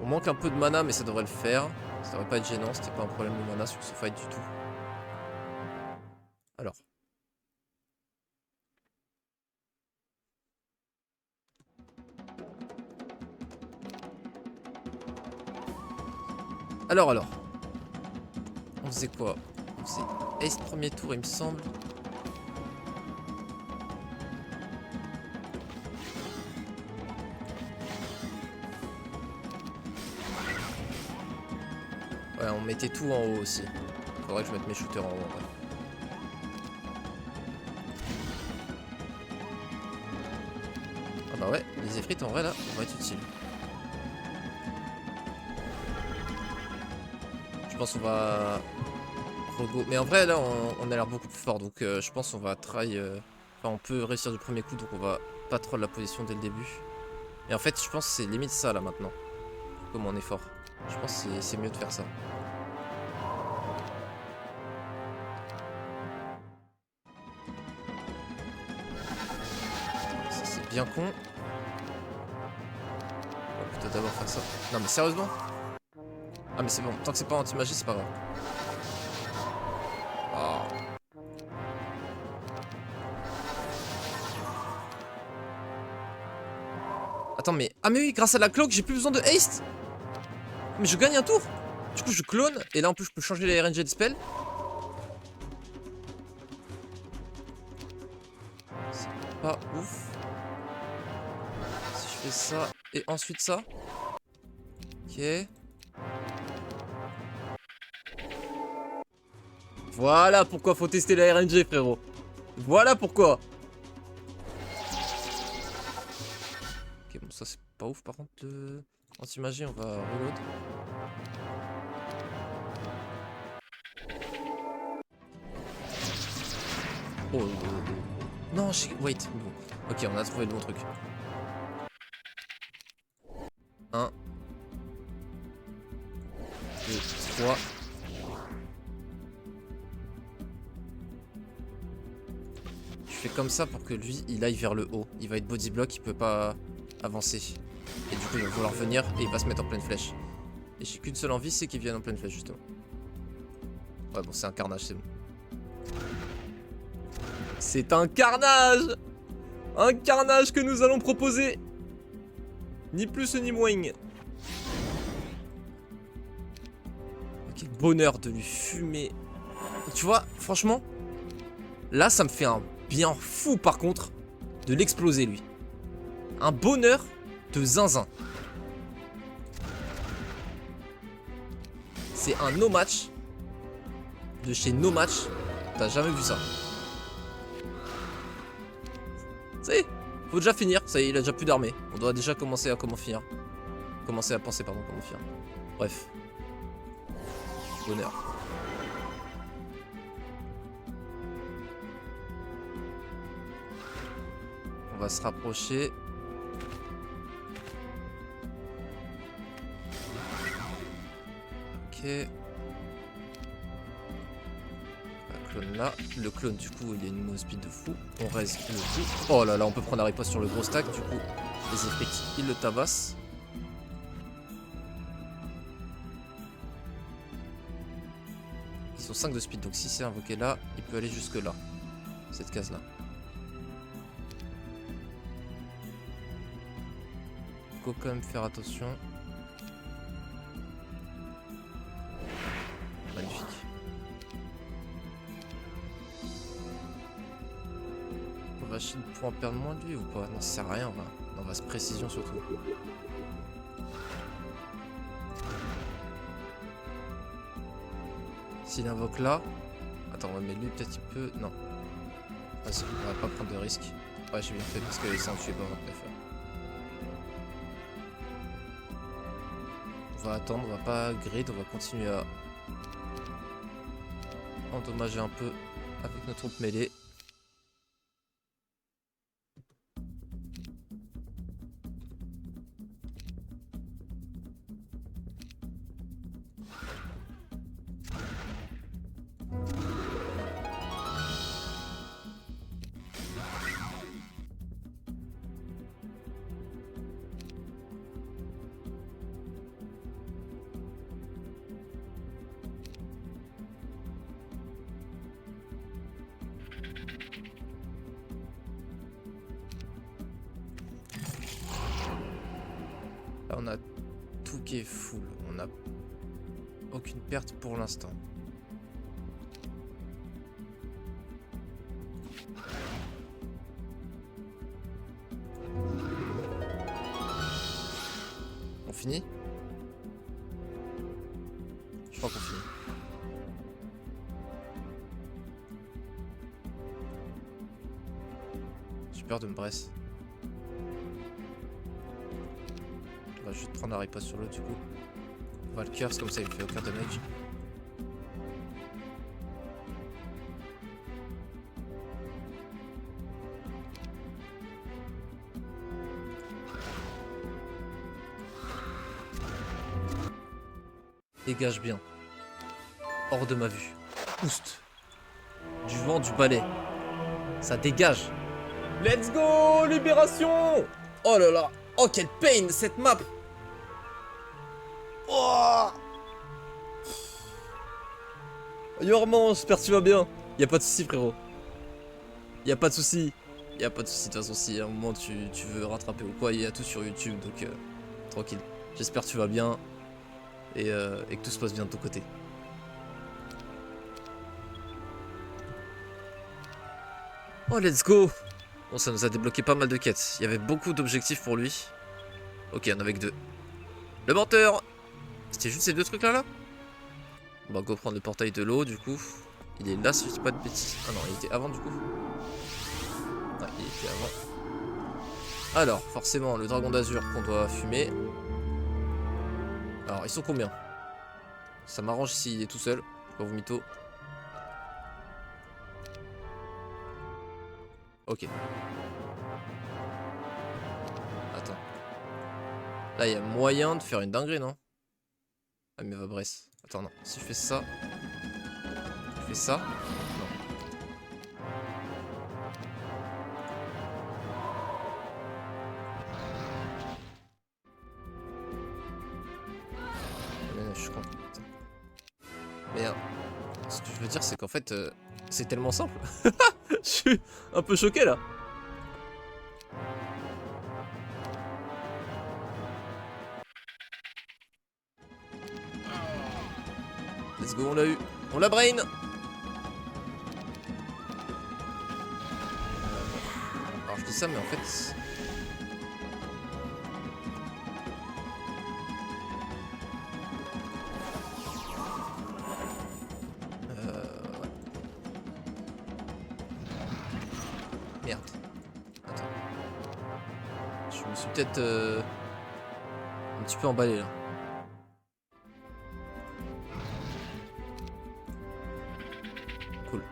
On manque un peu de mana, mais ça devrait le faire. Ça devrait pas être gênant, c'était pas un problème de mana sur ce fight du tout. Alors. Alors. On faisait quoi? On faisait Ace premier tour, il me semble. Ouais, on mettait tout en haut aussi. Faudrait que je mette mes shooters en haut. Ouais. Ah bah ouais, les effrites en vrai là, vont être utiles. Je pense qu'on va... Rego. Mais en vrai là, on a l'air beaucoup plus fort. Donc je pense qu'on va try... Enfin, on peut réussir du premier coup, donc on va pas troll la position dès le début. Et en fait, je pense que c'est limite ça là maintenant. Comme on est fort. Je pense que c'est mieux de faire ça. Ça c'est bien con. On va plutôt d'abord faire ça. Non mais sérieusement? Ah mais c'est bon, tant que c'est pas anti-magie, c'est pas grave. Oh. Attends mais... Ah mais oui, grâce à la cloque, j'ai plus besoin de haste. Mais je gagne un tour. Du coup je clone, et là en plus je peux changer les RNG de spell. C'est pas ouf. Si je fais ça, et ensuite ça. Ok. Voilà pourquoi faut tester la RNG, frérot. Voilà pourquoi. Ok, bon, ça c'est pas ouf par contre. Anti-magie, on va reload. Oh, non, wait. Bon. Ok, on a trouvé le bon truc. 1, 2, 3. Je fais comme ça pour que lui, il aille vers le haut. Il va être body block, il peut pas avancer. Et du coup, il va vouloir venir et il va se mettre en pleine flèche. Et j'ai qu'une seule envie, c'est qu'il vienne en pleine flèche, justement. Ouais, bon, c'est un carnage, c'est bon. C'est un carnage! Un carnage que nous allons proposer! Ni plus ni moins. Quel bonheur de lui fumer. Tu vois, franchement, là, ça me fait un bien fou, par contre, de l'exploser, lui. Un bonheur de zinzin. C'est un no match de chez No Match. T'as jamais vu ça. Ça y est, faut déjà finir. Ça y est, il a déjà plus d'armée. On doit déjà commencer à finir. Commencer à penser, pardon, comment finir. Bref. Bonheur. On va se rapprocher. Ok. Clone là. Le clone, du coup, il a une move speed de fou. On reste le coup. Oh là là, on peut prendre la riposte sur le gros stack. Du coup, les effects, ils le tabassent. Ils ont 5 de speed, donc si c'est invoqué là, il peut aller jusque là. Cette case là. Faut quand même faire attention. Magnifique. Rachid pour en perdre moins de lui ou pas? Non, ça sert à rien. On va se précision surtout. S'il invoque là. Attends, ouais, mais lui peut-être il peut. Non. Vas-y, on va pas prendre de risque. Ouais, j'ai bien fait parce qu'il s'en tuait pas 29 heures. On va attendre, on va pas grid, on va continuer à endommager un peu avec notre troupe mêlée. Là, on a tout qui est full. On n'a aucune perte pour l'instant. On finit? Je crois qu'on finit. J'ai peur de me bresse. On va juste prendre la riposte sur l'autre du coup. On va le curse comme ça il fait aucun damage. Dégage bien. Hors de ma vue. Oust. Du vent, du balai. Ça dégage. Let's go, libération. Oh là là. Oh, quelle pain cette map. Oh. Yorman, j'espère que tu vas bien. Y'a pas de soucis, frérot. Y'a pas de soucis. Y'a pas de soucis, de toute façon, si à un moment tu veux rattraper ou quoi, il y a tout sur YouTube, donc tranquille. J'espère que tu vas bien et que tout se passe bien de ton côté. Oh, let's go. Bon, ça nous a débloqué pas mal de quêtes. Il y avait beaucoup d'objectifs pour lui. Ok, il y en avait que 2. Le menteur. C'était juste ces 2 trucs là. On va go prendre le portail de l'eau du coup. Il est là si je dis pas de bêtises. Ah non, il était avant du coup. Ouais, il était avant. Alors, forcément, le dragon d'azur qu'on doit fumer. Alors, ils sont combien? Ça m'arrange s'il est tout seul. Pas vous mytho. Ok. Attends. Là, il y a moyen de faire une dinguerie, non? Ah, mais va Bresse. Attends, non. Si je fais ça. Je fais ça. Non. Mais je suis con. Mais ce que je veux dire, c'est qu'en fait, c'est tellement simple. Je suis un peu choqué là. Let's go, on l'a eu. On l'a brain. Alors je dis ça, mais en fait... Merde. Attends. Je me suis peut-être un petit peu emballé là. Cool.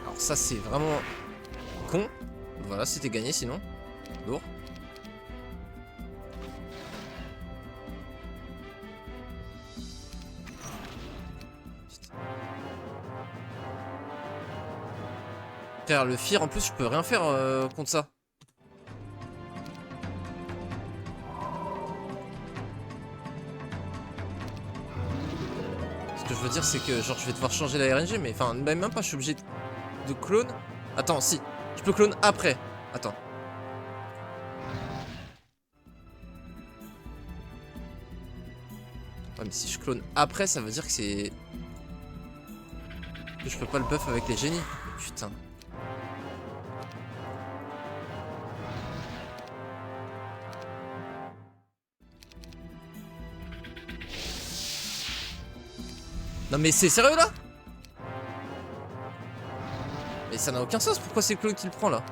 Alors ça c'est vraiment con. Voilà, c'était gagné sinon. Lourd. Frère, le Fear en plus, je peux rien faire contre ça. Ce que je veux dire, c'est que genre je vais devoir changer la RNG, mais enfin, même pas, je suis obligé de clone. Attends, si, je peux clone après. Attends. Ouais, mais si je clone après, ça veut dire que c'est... que je peux pas le buff avec les génies. Putain. Non mais c'est sérieux là? Mais ça n'a aucun sens, pourquoi c'est Claude qui le prend là?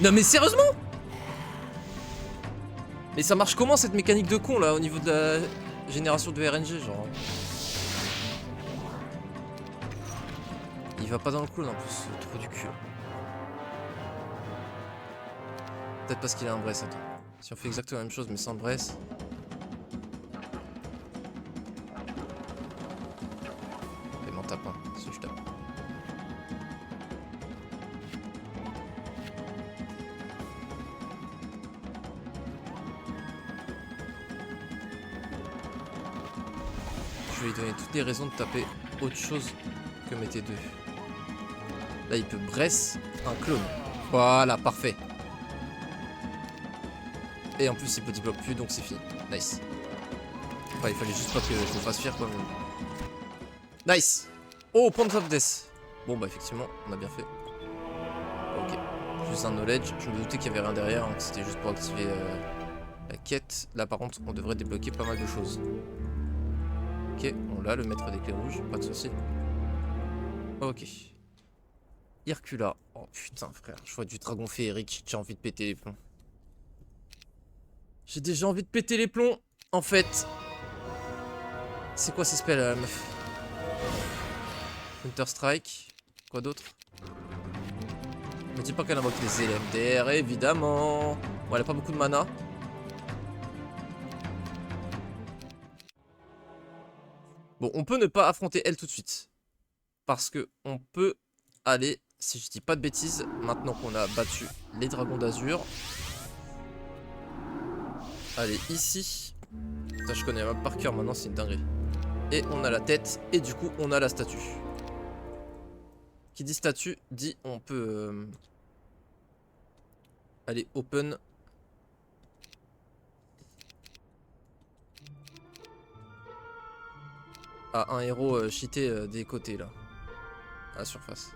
Non mais sérieusement? Mais ça marche comment cette mécanique de con là au niveau de la génération de RNG genre? Il va pas dans le clone en plus, trop du cul. Peut-être parce qu'il a un Bresse, attends. Si on fait exactement la même chose mais sans Bresse. Et m'en tape un, si je tape. Je vais lui donner toutes les raisons de taper autre chose que mes T2. Là, il peut Bress un clone. Voilà, parfait. Et en plus, il peut débloque plus, donc c'est fini. Nice. Enfin, il fallait juste pas que je me fasse fier, quoi. Mais... Nice. Oh, point of death. Bon, bah, effectivement, on a bien fait. Ok. Juste un knowledge. Je me doutais qu'il y avait rien derrière, hein, que c'était juste pour activer la quête. Là, par contre, on devrait débloquer pas mal de choses. Ok, on l'a, le maître des clés rouges, pas de soucis. Ok. Hercula. Oh putain, frère, je vois du dragon féerique, j'ai envie de péter les plombs. J'ai déjà envie de péter les plombs, en fait. C'est quoi ces spells, la meuf? Counter Strike. Quoi d'autre? Me dis pas qu'elle invoque les élémentaires, évidemment. Bon, elle a pas beaucoup de mana. Bon, on peut ne pas affronter elle tout de suite. Parce que on peut aller, si je dis pas de bêtises, maintenant qu'on a battu les dragons d'azur. Allez, ici. Ça, je connais par cœur maintenant, c'est une dinguerie. Et on a la tête, et du coup, on a la statue. Qui dit statue, dit on peut aller open. À un héros cheaté des côtés, là. À la surface.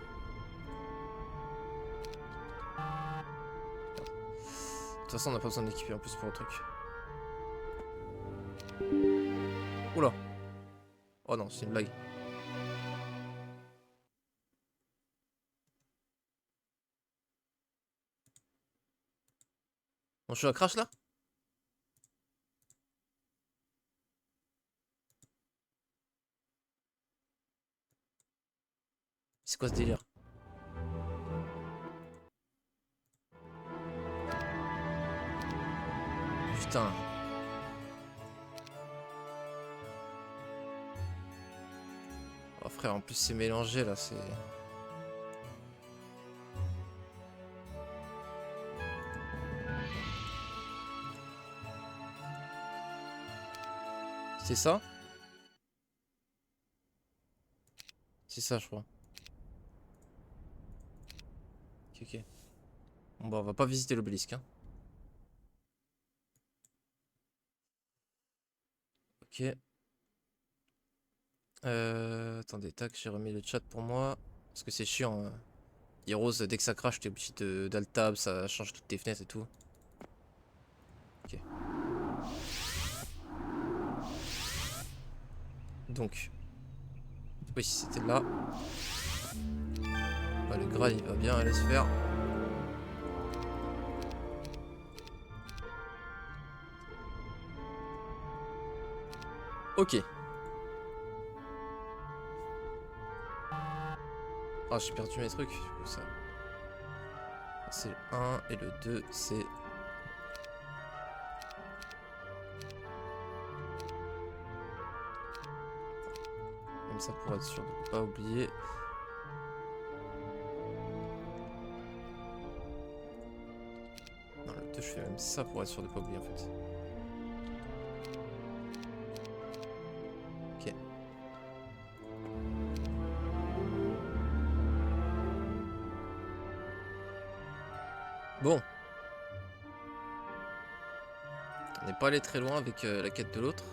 De toute façon, on n'a pas besoin d'équiper en plus pour le truc. Oula. Oh non, c'est une blague. Bon, je suis à crash là? C'est quoi ce délire? Putain. Oh frère, en plus c'est mélangé là, c'est... C'est ça? C'est ça, je crois. Ok, ok. Bon bah on va pas visiter l'obélisque, hein. Ok. Attendez, tac, j'ai remis le chat pour moi. Parce que c'est chiant. Heroes, dès que ça crache, t'es obligé d'alt-tab, ça change toutes tes fenêtres et tout. Ok. Donc. Oui, c'était là. Bah, le Graal, il va bien aller se faire. Ok. Ah, j'ai perdu mes trucs. Ça. C'est le 1 et le 2, c'est... Comme ça pour être sûr de ne pas oublier. Non, le 2, je fais même ça pour être sûr de ne pas oublier en fait. Ok. Bon. On n'est pas allé très loin avec la quête de l'autre.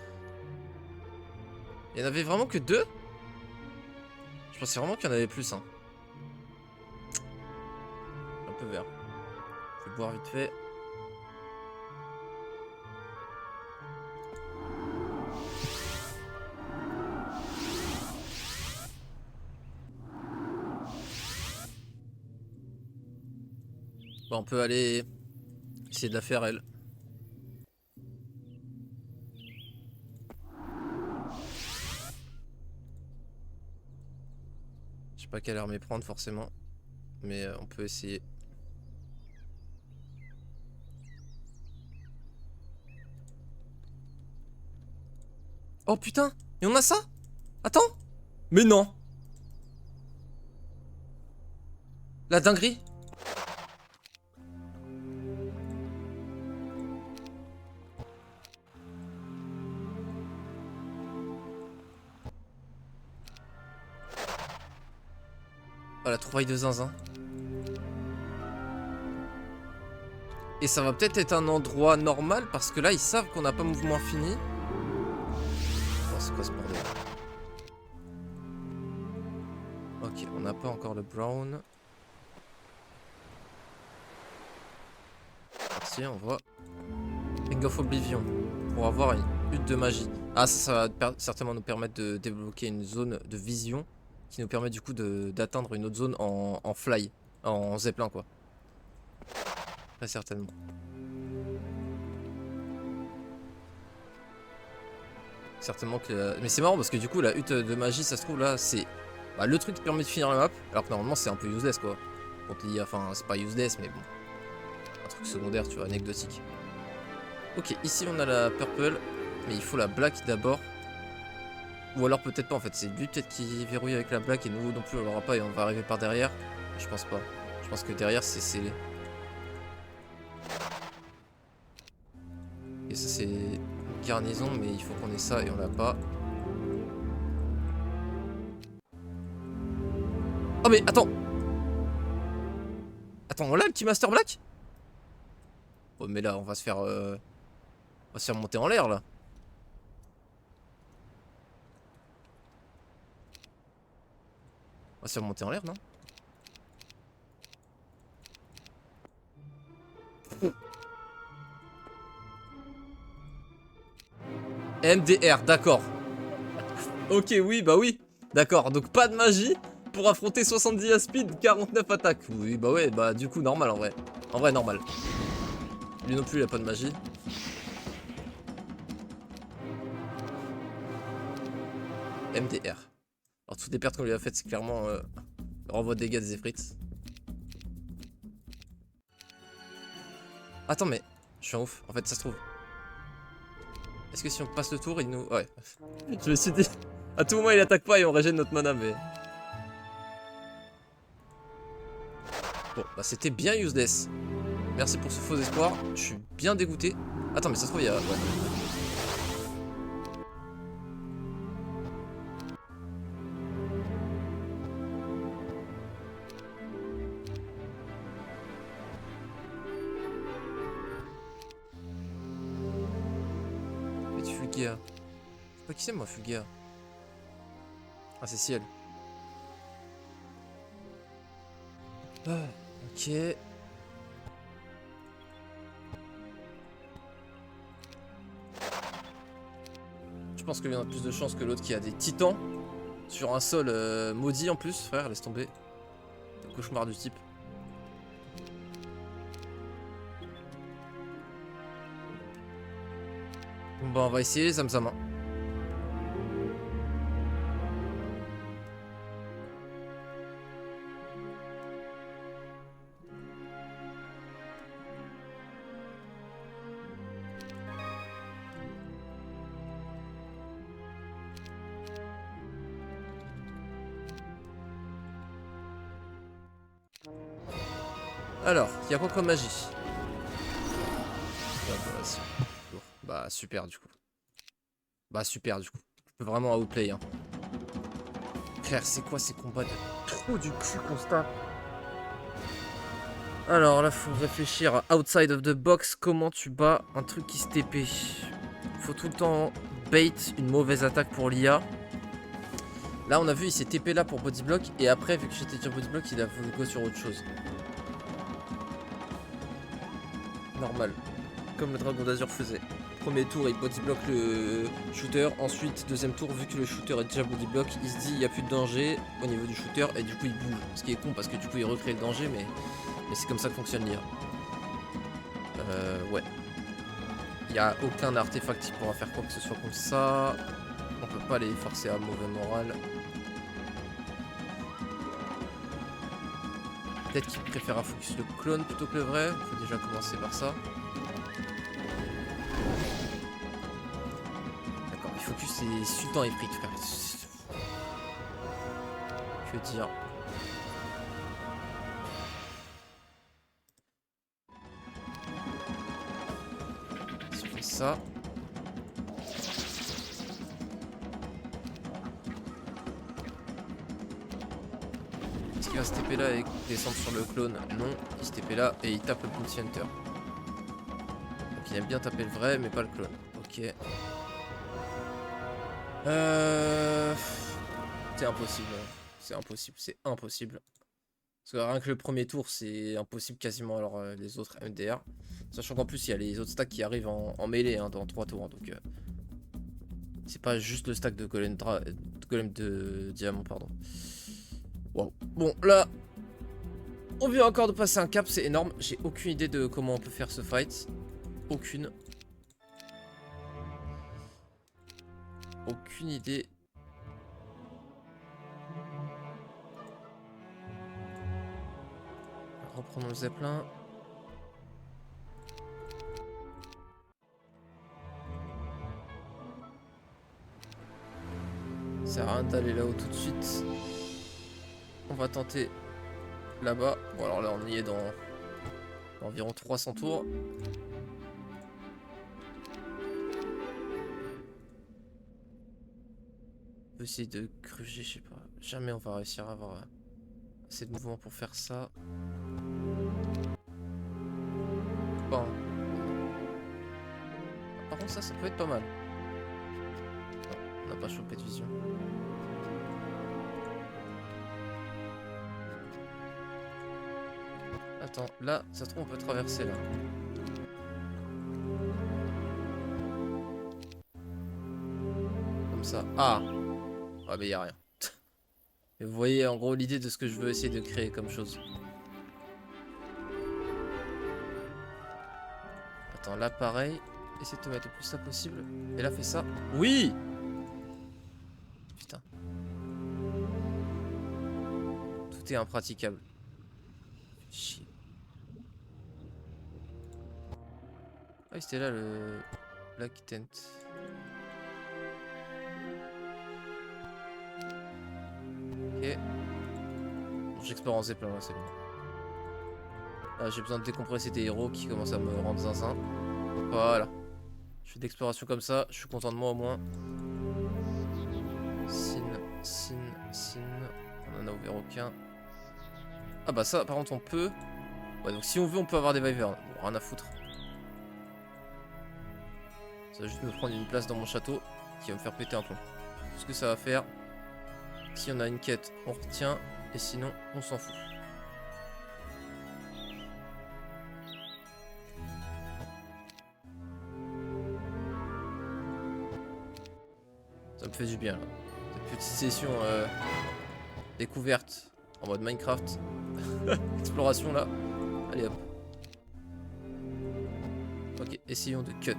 Il y en avait vraiment que 2? Je pensais vraiment qu'il y en avait plus, hein. Un peu vert. Je vais boire vite fait. Bon, on peut aller essayer de la faire, elle. Je sais pas quelle armée prendre forcément. Mais on peut essayer. Oh putain! Et on a ça? Attends! Mais non! La dinguerie! Oh, la trouvaille de zinzin. Et ça va peut-être être un endroit normal parce que là ils savent qu'on n'a pas mouvement infini. Oh, c'est quoi ce bordel? Ok, on n'a pas encore le brown. Merci, on voit. Ring of Oblivion. Pour avoir une hutte de magie. Ah, ça va certainement nous permettre de débloquer une zone de vision. Qui nous permet du coup d'atteindre une autre zone en fly. En zeppelin quoi. Très certainement. Certainement que... Mais c'est marrant parce que du coup la hutte de magie ça se trouve là c'est le truc qui permet de finir la map. Alors que normalement c'est un peu useless quoi. Enfin c'est pas useless mais bon. Un truc secondaire tu vois, anecdotique. Ok, ici on a la purple. Mais il faut la black d'abord. Ou alors peut-être pas en fait, c'est lui peut-être qui verrouille avec la black et nous non plus on l'aura pas et on va arriver par derrière. Je pense pas. Je pense que derrière c'est scellé. Et ça c'est une garnison mais il faut qu'on ait ça et on l'a pas. Oh mais attends. Attends, on l'a le petit Master Black? Oh mais là on va se faire... On va se faire monter en l'air là. On va se faire monter en l'air non? MDR, d'accord. Ok, oui, bah oui. D'accord, donc pas de magie pour affronter 70 à speed, 49 attaques. Oui, bah ouais, bah du coup, normal en vrai. En vrai, normal. Lui non plus, il a pas de magie. MDR. Alors, toutes les pertes qu'on lui a faites, c'est clairement le renvoi de dégâts des Efrits. Attends, mais je suis un ouf. En fait, ça se trouve. Est-ce que si on passe le tour, il nous... Ouais. Je me suis dit... À tout moment, il attaque pas et on régène notre mana, mais... Bon, bah c'était bien useless. Merci pour ce faux espoir. Je suis bien dégoûté. Attends, mais ça se trouve, il y a... Ouais. Mais Fugia. Je sais pas qui c'est, moi, Fugia. Ah, c'est Ciel. Ah, ok. Je pense que lui en a plus de chance que l'autre qui a des titans. Sur un sol maudit en plus, frère, laisse tomber. Le cauchemar du type. Bon bah on va essayer Zamzam. Alors, il y a quoi comme magie? Bah super du coup. Bah super du coup. Je peux vraiment outplay hein. Frère, c'est quoi ces combats de trou du cul constat? Alors là, faut réfléchir à outside of the box. Comment tu bats un truc qui se TP? Faut tout le temps bait une mauvaise attaque pour l'IA. Là, on a vu, il s'est TP là pour bodyblock. Et après, vu que j'étais sur bodyblock, il a voulu go sur autre chose. Normal. Comme le dragon d'Azur faisait. Premier tour, il bodyblock le shooter. Ensuite, deuxième tour, vu que le shooter est déjà bodyblock, il se dit il n'y a plus de danger au niveau du shooter. Et du coup, il bouge. Ce qui est con parce que du coup, il recrée le danger. Mais c'est comme ça que fonctionne l'IA. Ouais. Il n'y a aucun artefact qui pourra faire quoi que ce soit comme ça. On peut pas les forcer à mauvais moral. Peut-être qu'il préfère focus le clone plutôt que le vrai. Il faut déjà commencer par ça. D'accord, il focus c'est sultan et fric, frère. Que dire. Si on fait ça. est-ce qu'il va se TP là et descendre sur le clone? Non, il se TP là et il tape le Bounty Hunter. Donc il aime bien taper le vrai, mais pas le clone. Ok. C'est impossible. C'est impossible, c'est impossible. Parce que rien que le premier tour, c'est impossible quasiment. Alors les autres MDR. Sachant qu'en plus, il y a les autres stacks qui arrivent en mêlée hein, dans 3 tours. Hein, donc c'est pas juste le stack de golem de diamant, pardon. Wow. Bon, là, on vient encore de passer un cap, c'est énorme. J'ai aucune idée de comment on peut faire ce fight. Aucune. Aucune idée. Reprenons le zeppelin. Ça sert à rien d'aller là-haut tout de suite. On va tenter là-bas. Bon alors là on y est dans environ 300 tours. On peut essayer de gruger, je sais pas. Jamais on va réussir à avoir assez de mouvement pour faire ça. Bon. Par contre ça peut être pas mal. Non, on n'a pas chopé de vision. Attends, là, ça se trouve on peut traverser là. Comme ça. Ah! Ah mais y'a rien. Et vous voyez en gros l'idée de ce que je veux essayer de créer comme chose. Attends, là pareil. Essaye de te mettre le plus ça possible. Et là fais ça. Oui! Putain. Tout est impraticable. Chier. Ah oui, c'était là le Black Tent. Ok. J'explore en zeppelin là, c'est bon. Là j'ai besoin de décompresser des héros qui commencent à me rendre zinzin. Voilà. Je fais de l'exploration comme ça, je suis content de moi au moins. Sin. On en a ouvert aucun. Ah bah ça par contre on peut. Ouais donc si on veut on peut avoir des Wyverns. Bon, rien à foutre. Ça va juste me prendre une place dans mon château qui va me faire péter un plomb. Tout ce que ça va faire. Si on a une quête, on retient. Et sinon, on s'en fout. Ça me fait du bien là. Cette petite session découverte en mode Minecraft. Exploration là. Allez hop. Ok, essayons de cut.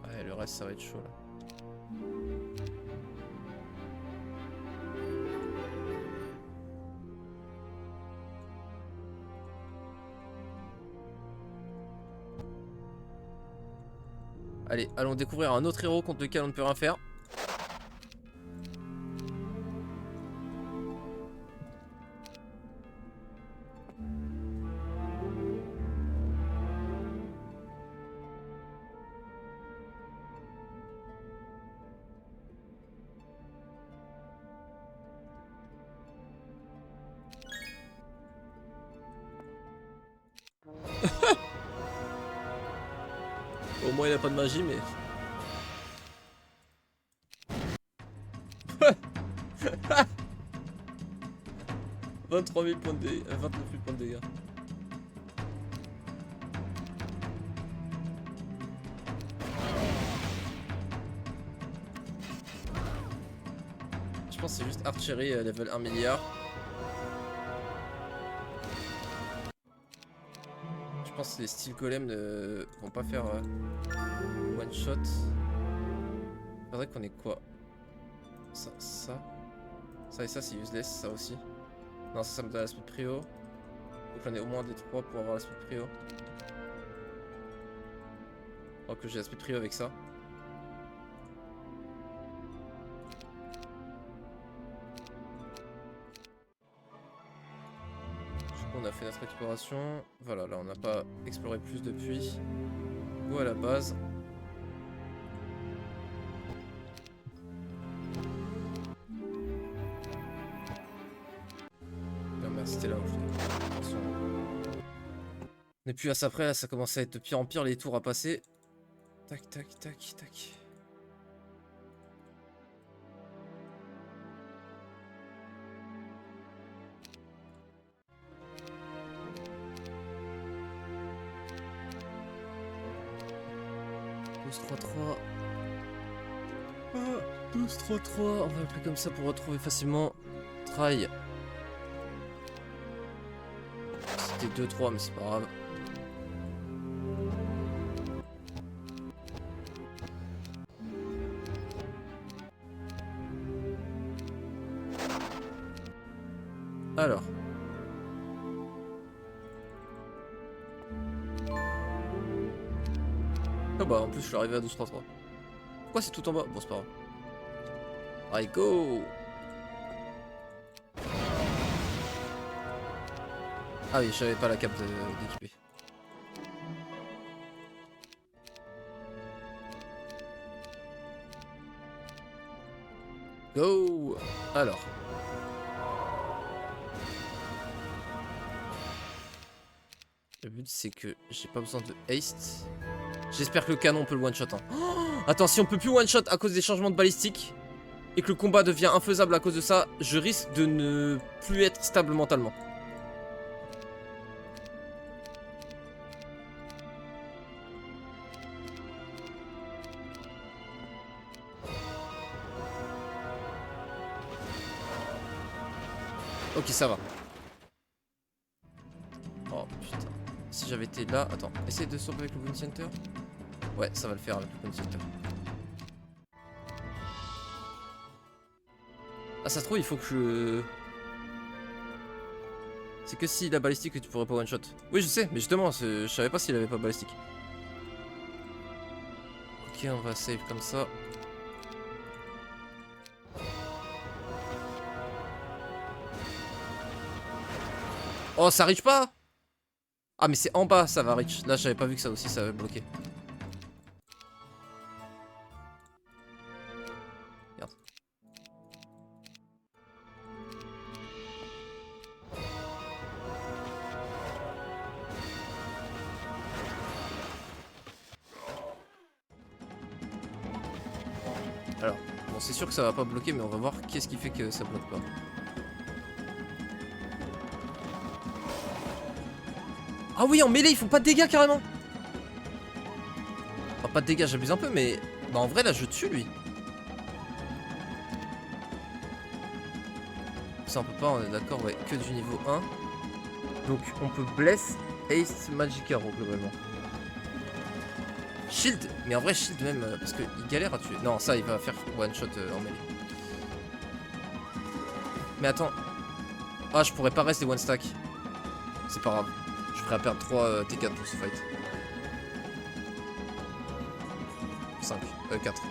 Ouais, le reste ça va être chaud là. Allez, allons découvrir un autre héros contre lequel on ne peut rien faire. Au moins il a pas de magie mais... 23 000 points de dégâts, 29 000 points de dégâts. Je pense que c'est juste archery level 1 milliard. Je pense que les steel golem ne vont pas faire one shot. Faudrait qu'on ait quoi? Ça et ça c'est useless, ça aussi. Non, ça me donne la speed prio. Donc j'en ai au moins des 3 pour avoir la speed prio. Alors que j'ai l'aspect trio avec ça. Je crois qu'on a fait notre exploration. Voilà, là on n'a pas exploré plus depuis. Go à la base. Non, merde, c'était là où je... Attention. On n'est plus à ça près, là ça commence à être de pire en pire les tours à passer. Tac, tac, tac, tac. Ah, 12-3-3. On va appeler comme ça pour retrouver facilement. Try. C'était 2-3, mais c'est pas grave. Alors. Ah bah en plus je suis arrivé à 12-3-3. Pourquoi c'est tout en bas? Bon c'est pas grave. Allez go! Ah oui, j'avais pas la cape d'équiper. Go! Alors. Le but c'est que j'ai pas besoin de haste. J'espère que le canon peut le one shot. Hein. Oh, attends, si on peut plus one shot à cause des changements de balistique et que le combat devient infaisable à cause de ça, je risque de ne plus être stable mentalement. Ok, ça va. Oh putain. Si j'avais été là... Attends, essaye de sauver avec le Boon Center. Ouais, ça va le faire avec le Boon Center. Ah, ça se trouve, il faut que je... C'est que s'il a balistique que tu pourrais pas one shot. Oui, je sais, mais justement, je savais pas s'il avait pas balistique. Ok, on va save comme ça. Oh, ça reach pas? Ah, mais c'est en bas, ça va reach. Là, j'avais pas vu que ça aussi, ça avait bloqué. Merde. Alors, bon, c'est sûr que ça va pas bloquer, mais on va voir qu'est-ce qui fait que ça bloque pas. Ah oui, en mêlée, ils font pas de dégâts carrément. Enfin, pas de dégâts, j'abuse un peu, mais... Bah en vrai, là, je tue, lui. Ça, on peut pas, on est d'accord, ouais, que du niveau 1. Donc, on peut bless, haste, magic arrow, globalement. Shield, mais en vrai, shield même, parce qu'il galère à tuer. Non, ça, il va faire one shot en mêlée. Mais attends. Ah, je pourrais pas rester one stack. C'est pas grave. Je ferai à perdre 3 T4 pour ce fight. 5, 4.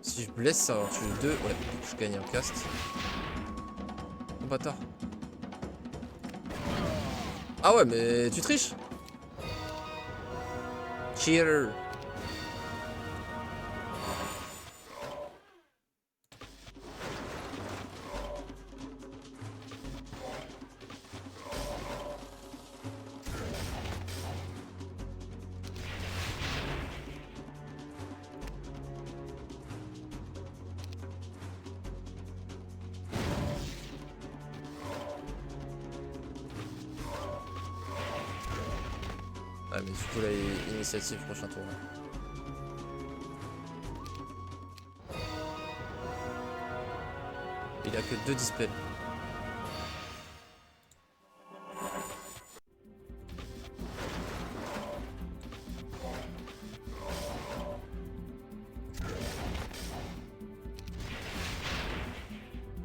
Si je blesse, ça va en tuer 2. Ouais, je gagne un cast. Oh bâtard. Ah ouais, mais tu triches. Cheater. Ah mais du coup là, initiative prochain tour. Là. Il a que 2 dispels.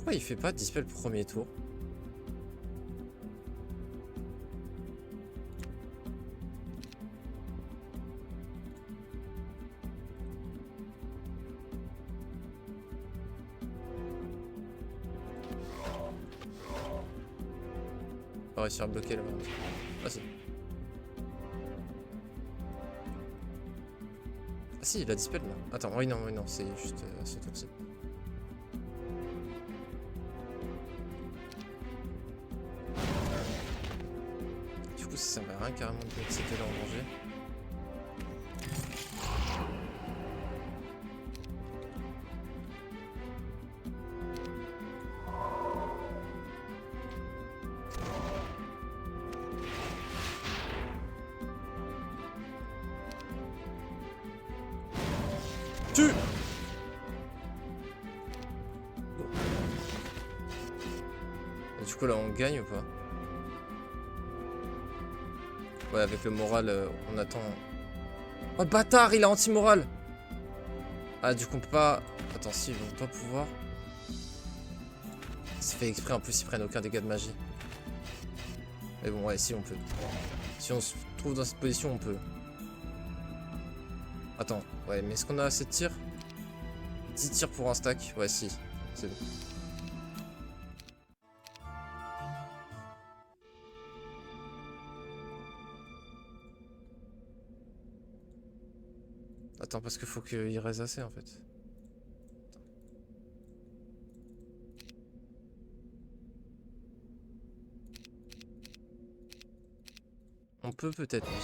pourquoi il fait pas dispel premier tour? On va réussir à bloquer là. Ah si. Ah si, il a dispel là. Attends, oui non, c'est juste ce tour-ci. Du coup, ça servait à rien carrément de mettre ces deux-là en danger. Tue! Et du coup là on gagne ou pas? Ouais, avec le moral on attend. Oh bâtard, il a anti-moral! Ah du coup on peut pas... Attends, si, on doit pouvoir... C'est fait exprès, en plus ils prennent aucun dégât de magie. Mais bon ouais, si on peut. Si on se trouve dans cette position on peut. Attends, ouais, mais est-ce qu'on a assez de tirs? 10 tirs pour un stack? Ouais, si, c'est bon. Attends, parce qu'il faut qu'il reste assez en fait. On peut peut-être, oui.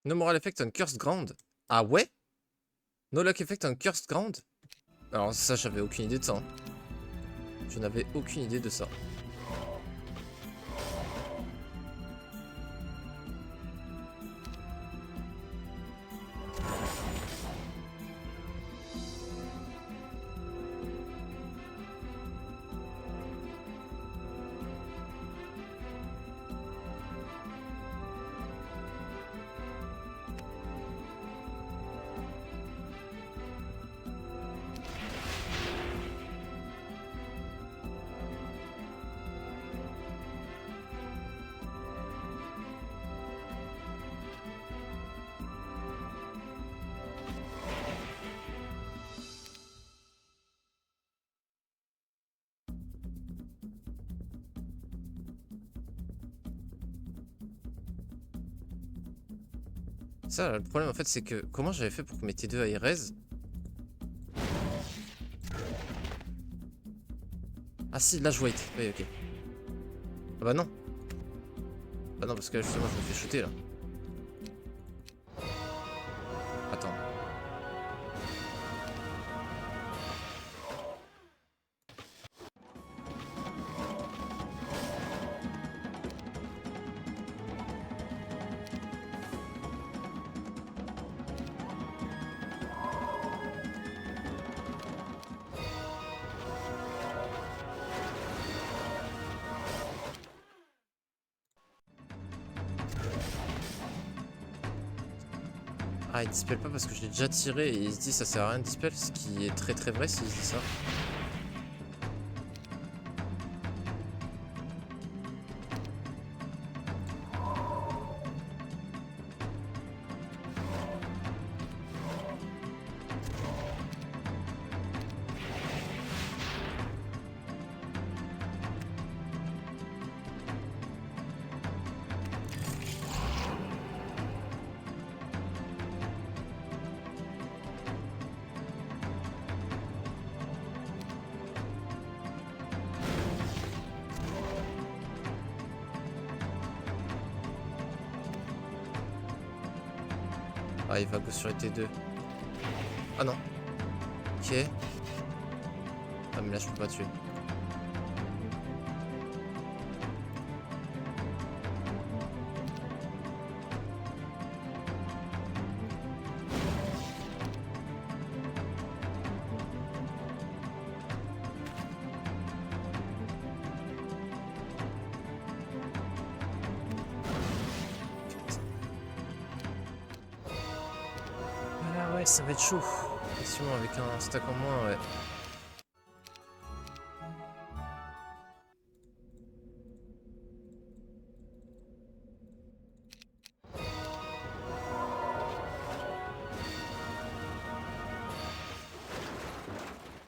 No moral effect on cursed ground. Ah ouais? No luck effect on cursed ground? Alors ça, j'avais aucune idée de ça. Hein. Je n'avais aucune idée de ça. Ça, le problème en fait, c'est que comment j'avais fait pour que mes T2 aillent raise? Ah si, là je wait. Oui, ok. Ah bah non. Bah non, parce que là, justement, je me fais shooter là. Attends. Ah, il dispel pas parce que je l'ai déjà tiré et il se dit ça sert à rien de dispel, ce qui est très très vrai s'il se dit ça. Ah, il va go sur les T2. Ah non. Ok. Ah, mais là, je peux pas tuer. ça va être chaud. Effectivement, avec un stack en moins, ouais.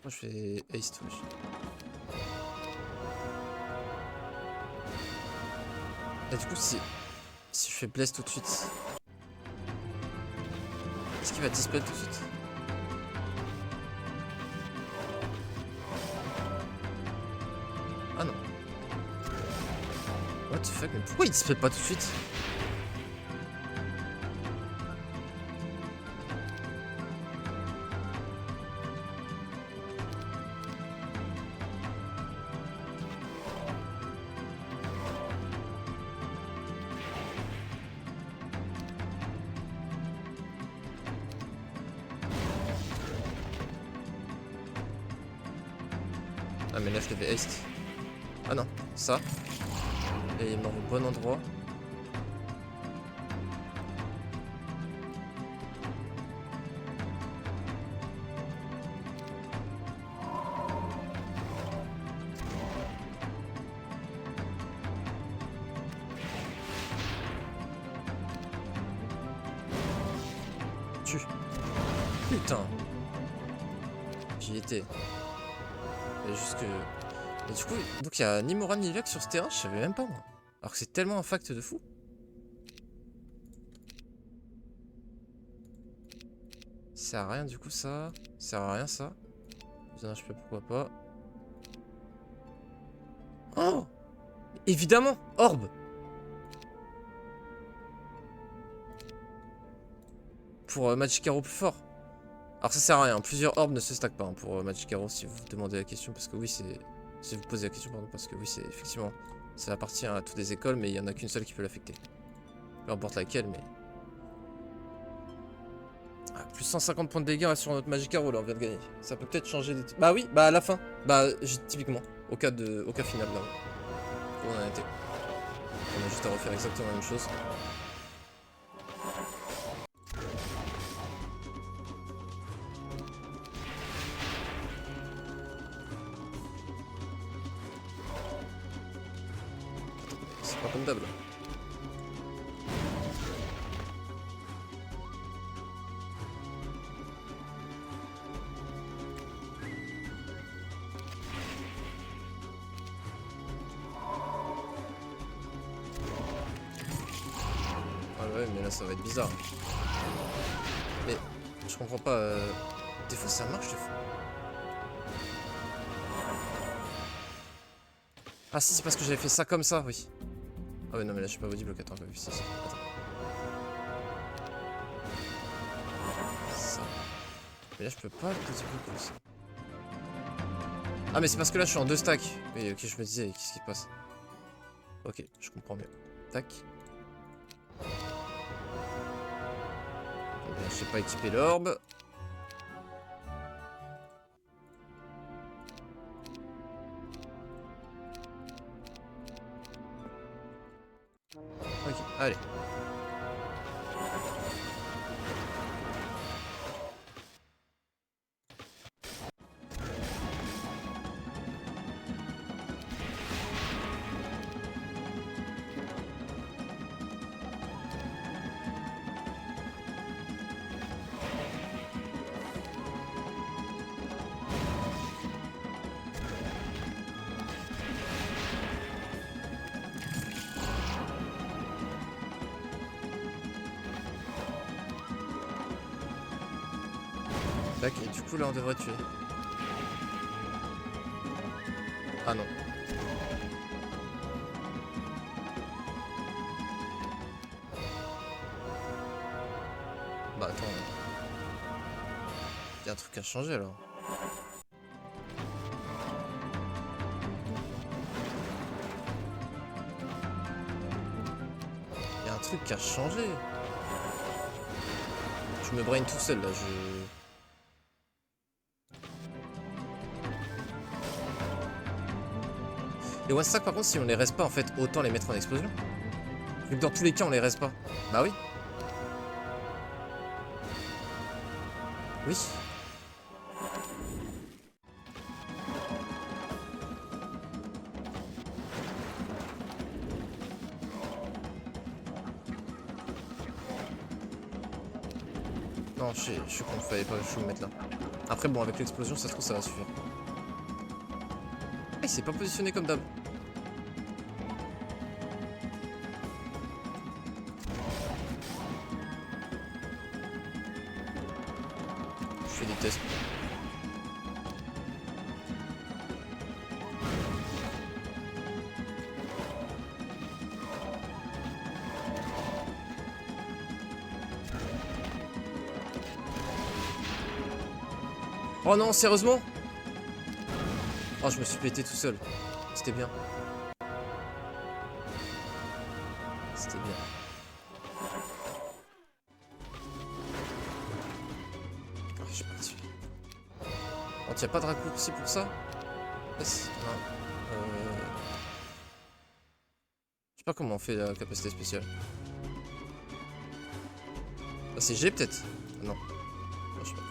Moi, je fais ace touch. Et du coup, si je fais bless tout de suite, est-ce qu'il va dispel tout de suite? Ah non. What the fuck, mais pourquoi il dispel pas tout de suite? Ah mais là je l'avais haste. Ah non, ça. Et il m'a au bon endroit. Tue. Putain. J'y étais. Et juste que... Et du coup, donc il y a ni Moran ni Liac sur ce terrain, je savais même pas moi. Alors que c'est tellement un fact de fou. Ça sert à rien du coup ça. Ça sert à rien ça. Bien, je peux pourquoi pas. Oh! Évidemment! Orbe! Pour Magic Arrow plus fort. Alors ça sert à rien, plusieurs orbes ne se stackent pas hein, pour Magic Arrow si vous vous demandez la question, parce que oui c'est... Si vous posez la question, pardon, parce que oui c'est effectivement... Ça appartient à toutes les écoles, mais il n'y en a qu'une seule qui peut l'affecter. Peu importe laquelle, mais... Ah, plus 150 points de dégâts sur notre Magic Arrow là, on vient de gagner. Ça peut peut-être changer des... Bah oui, bah à la fin. Bah typiquement, au cas final là. Où on en a été. On a juste à refaire exactement la même chose. C'est pas comme d'hab là. Ah ouais, mais là ça va être bizarre. Mais je comprends pas. Des fois ça marche, des fois. Ah si, c'est parce que j'avais fait ça comme ça, oui. Ah ouais, non mais là je suis pas body block, attends, si, si. Attends. Ça. Mais là je peux pas le body block aussi. Ah mais c'est parce que là je suis en 2 stacks. Oui ok, je me disais, qu'est-ce qui se passe? Ok, je comprends mieux. Tac. Je sais pas équiper l'orbe. Ok, allez. Tac, et du coup là on devrait tuer. Ah non. Bah attends. Il y a un truc à changer alors. Il y a un truc qui a changé. Je me brain tout seul là, Les one stack par contre si on les reste pas en fait autant les mettre en explosion. Vu que dans tous les cas on les reste pas. Bah oui. Oui. Non, je suis con, fallait pas que je me mette là. Après, bon, avec l'explosion, ça se trouve, ça va suffire. Ah, il s'est pas positionné comme d'hab. Je fais des tests. Oh non, sérieusement? Oh, je me suis pété tout seul. C'était bien. C'était bien. Oh, je suis parti. Oh, t'y a pas de raccourci pour ça? Yes. Non. Je sais pas comment on fait la capacité spéciale. Ah, c'est G peut-être? Non. Non, je sais pas.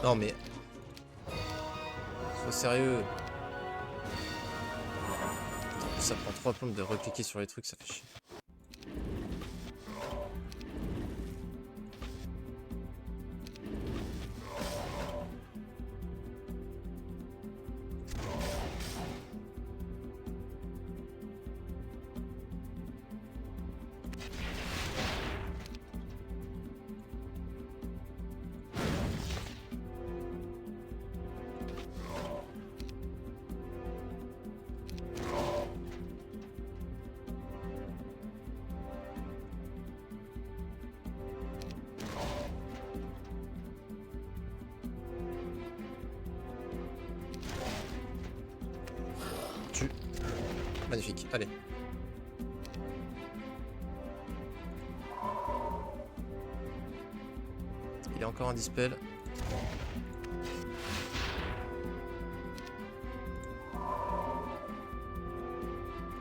Non mais... Sois sérieux. Ça prend 3 plombes de recliquer sur les trucs, ça fait chier. Magnifique, allez. Il est encore un dispel.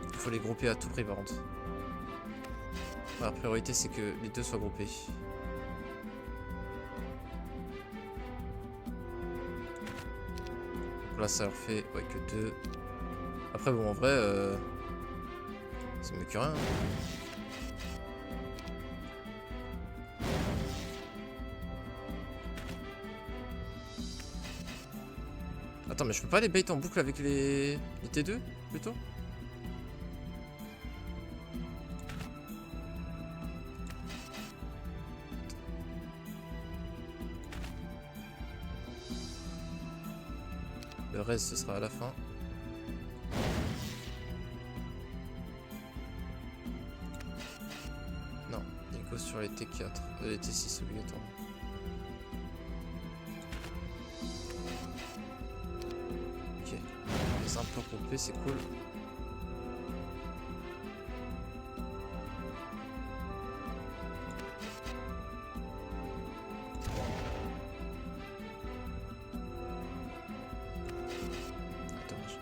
Il faut les grouper à tout prix par contre. La priorité c'est que les deux soient groupés. Donc là ça leur fait ouais, que 2. Après bon en vrai c'est mieux que rien. Attends mais je peux pas les bait en boucle avec les T2 plutôt? Le reste ce sera à la fin. Non, Nico sur les T4, les T6 obligatoirement. Ok, les implants groupés c'est cool. Dommage.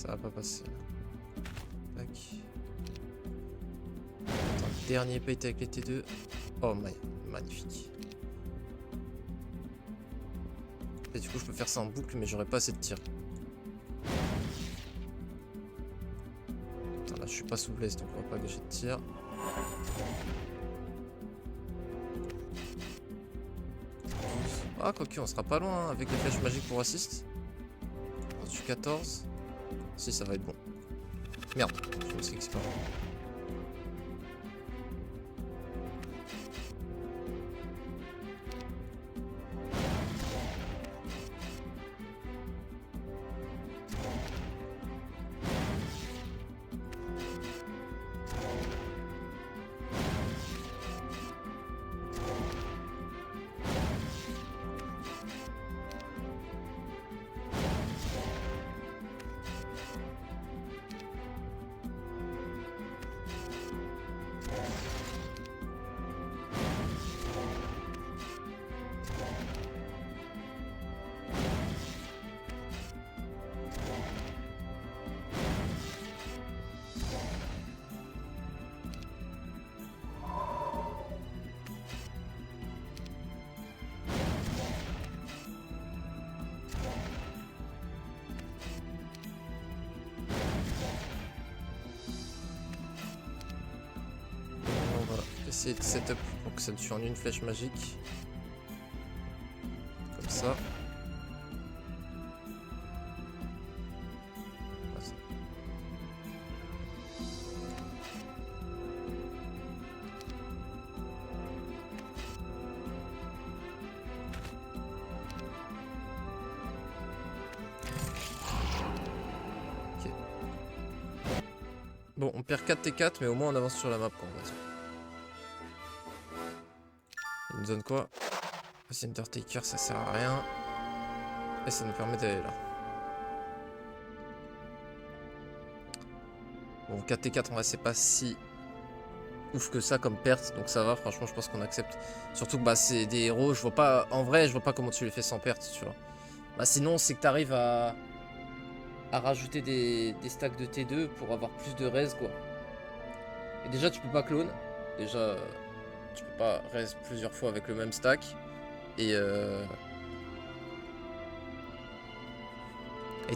Ça va pas passer. Tac. Attends, dernier bait avec les T2. Oh magnifique. Et du coup je peux faire ça en boucle mais j'aurais pas assez de tir. Attends, là je suis pas sous blesse donc on va pas gâcher de tir. Ah quoique on sera pas loin hein, avec les flèches magiques pour assist. Je suis 14. Si ça va être bon. Merde, je me suis exploré. Essayer de setup pour que ça tue en une flèche magique. Comme ça. Ok. Bon, on perd 4 T4, mais au moins on avance sur la map quoi, on va dire. Il nous donne quoi? C'est Undertaker, ça sert à rien. Et ça nous permet d'aller là. Bon, 4T4 en vrai, c'est pas si ouf que ça comme perte, donc ça va. Franchement, je pense qu'on accepte. Surtout que bah, c'est des héros, je vois pas. En vrai, je vois pas comment tu les fais sans perte, tu vois. Bah, sinon, c'est que t'arrives à rajouter des stacks de T2 pour avoir plus de res, quoi. Et déjà, tu peux pas clone. Déjà. Tu peux pas reste plusieurs fois avec le même stack. Et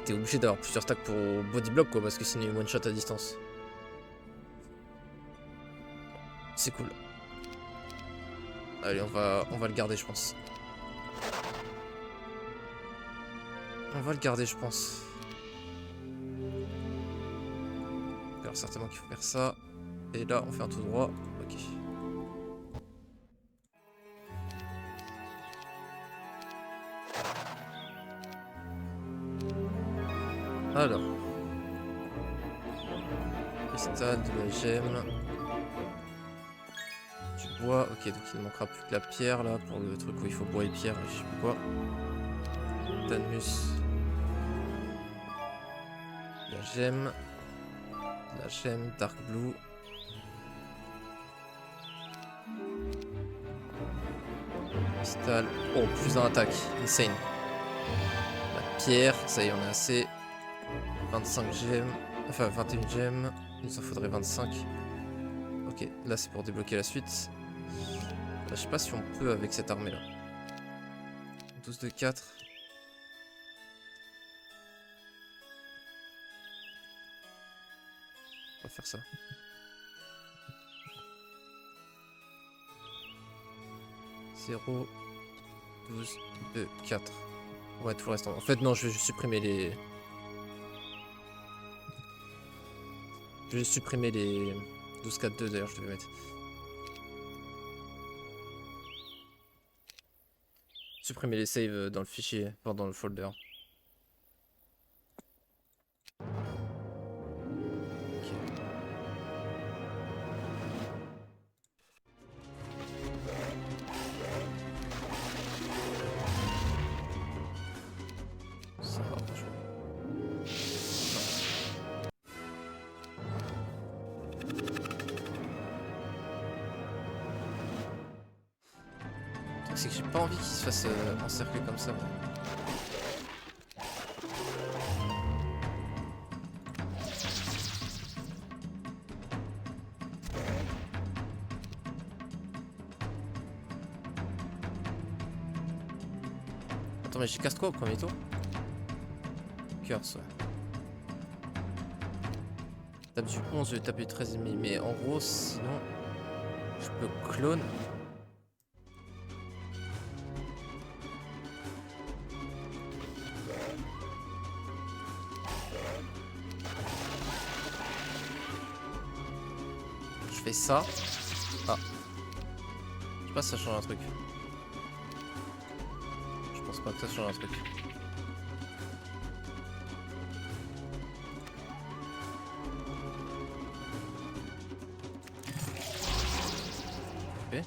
t'es obligé d'avoir plusieurs stacks pour body block quoi, parce que sinon il one shot à distance. C'est cool. Allez, on va le garder, je pense. On va le garder, je pense. Alors certainement qu'il faut faire ça. Et là, on fait un tout droit. Ok. Alors. Cristal, de la gemme. Du bois. Ok, donc il ne manquera plus que la pierre là pour le truc où il faut bois et pierre, je sais plus quoi. Tanmus. La gemme. La gemme, Dark Blue. Cristal. Oh, plus d'un attaque. Insane. La pierre, ça y est, on a assez. 25 gemmes. Enfin, 21 gemmes. Il nous en faudrait 25. Ok, là c'est pour débloquer la suite. Là, je sais pas si on peut avec cette armée là. 12 de 4. On va faire ça. 0, 12, 2, 4. Ouais, tout le reste. En fait, non, je vais juste supprimer les. Je vais supprimer les 12, 4, 2 d'ailleurs, je devais mettre. Supprimer les saves dans le fichier, enfin dans le folder. C'est que j'ai pas envie qu'il se fasse encercler comme ça. Moi. Attends, mais j'ai casse quoi au premier tour? Curse, ouais. Tape du 11, je tape du 13,5. Mais en gros, sinon, je peux clone. Je fais ça. Ah. Je sais pas si ça change un truc. Je pense pas que ça change un truc. Ok.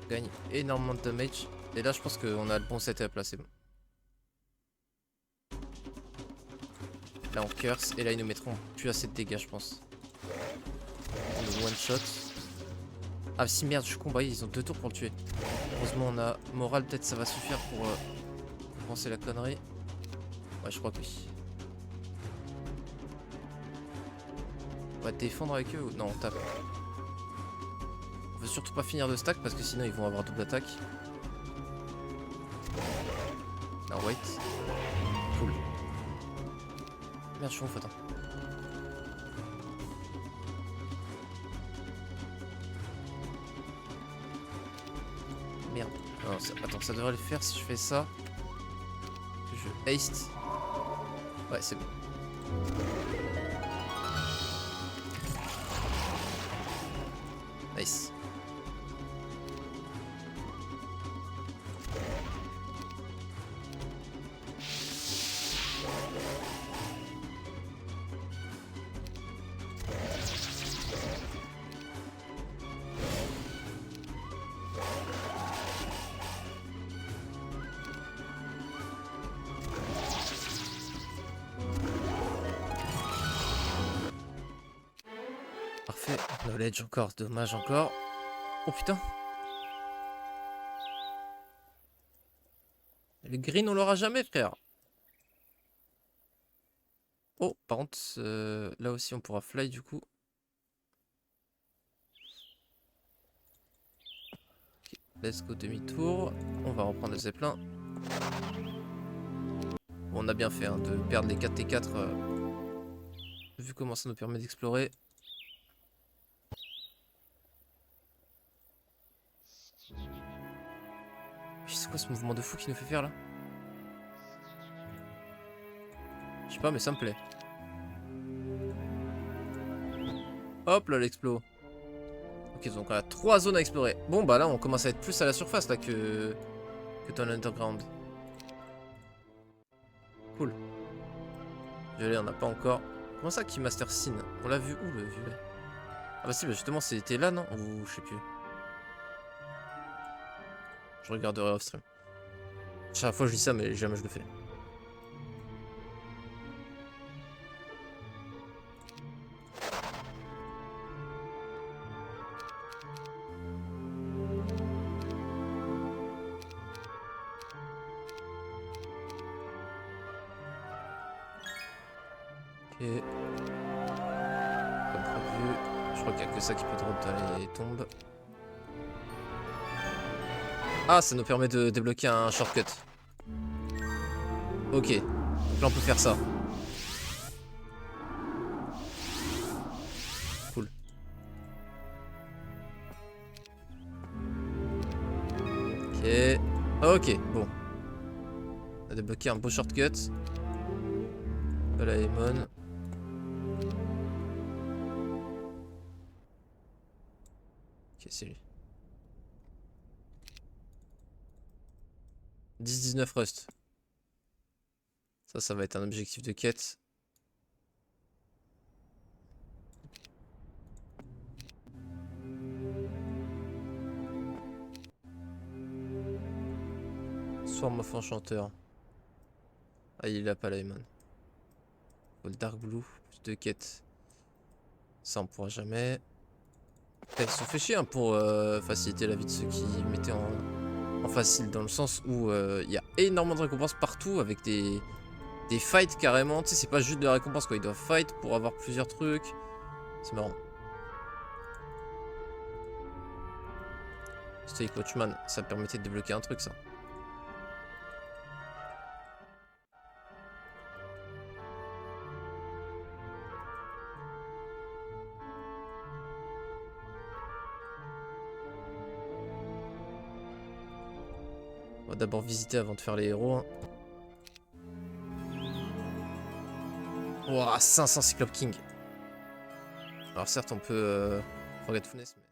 On gagne énormément de damage. Et là, je pense qu'on a le bon setup là, c'est bon. Là, on curse. Et là, ils nous mettront plus assez de dégâts, je pense. On le one shot. Ah, si merde, je suis con. Bah, ils ont 2 tours pour le tuer. Heureusement, on a morale. Peut-être ça va suffire pour penser la connerie. Ouais, je crois que oui. On va défendre avec eux ou... Non, on tape. On veut surtout pas finir de stack parce que sinon ils vont avoir double attaque. Non, wait. Cool. Merde, je suis en faute. Merde. Non, attends, ça devrait le faire si je fais ça. Je haste. Ouais, c'est bon. Nice. Parfait. Knowledge encore, dommage encore. Oh putain. Le green on l'aura jamais, frère. Oh, par contre, là aussi on pourra fly du coup. Okay, let's go demi-tour. On va reprendre le zeppelin. Bon, on a bien fait hein, de perdre les 4T4 vu comment ça nous permet d'explorer. C'est quoi ce mouvement de fou qui nous fait faire là? Je sais pas mais ça me plaît. Hop là l'explo. Ok donc on a 3 zones à explorer. Bon bah là on commence à être plus à la surface là que dans l'underground. Cool. Violet on n'a pas encore. Comment ça Keymaster Sin? On l'a vu où le violet? Ah bah si bah justement c'était là non? Ou je sais plus. Je regarderai off stream. Chaque fois je dis ça mais jamais je le fais. Ok. Comme prévu. Je crois qu'il n'y a que ça qui peut drop dans les tombes. Ah, ça nous permet de débloquer un shortcut. Ok. Donc là on peut faire ça. Cool. Ok. Ok, bon. On a débloqué un beau shortcut. Voilà Emon. Ok, c'est lui. 10-19 Rust. Ça va être un objectif de quête. Swarm of Enchanteur. Ah, il a pas là, Emon. Faut le Dark Blue, plus de quêtes. Ça, on pourra jamais. Ils se sont fait chier hein, pour faciliter la vie de ceux qui mettaient en facile, dans le sens où il y a énormément de récompenses partout avec des fights carrément. Tu sais, c'est pas juste de la récompense quoi, ils doivent fight pour avoir plusieurs trucs. C'est marrant. Stoic Watchman, ça permettait de débloquer un truc ça. On va d'abord visiter avant de faire les héros. Hein. Ouah, 500 Cyclope King. Alors certes on peut Forgetfulness, mais...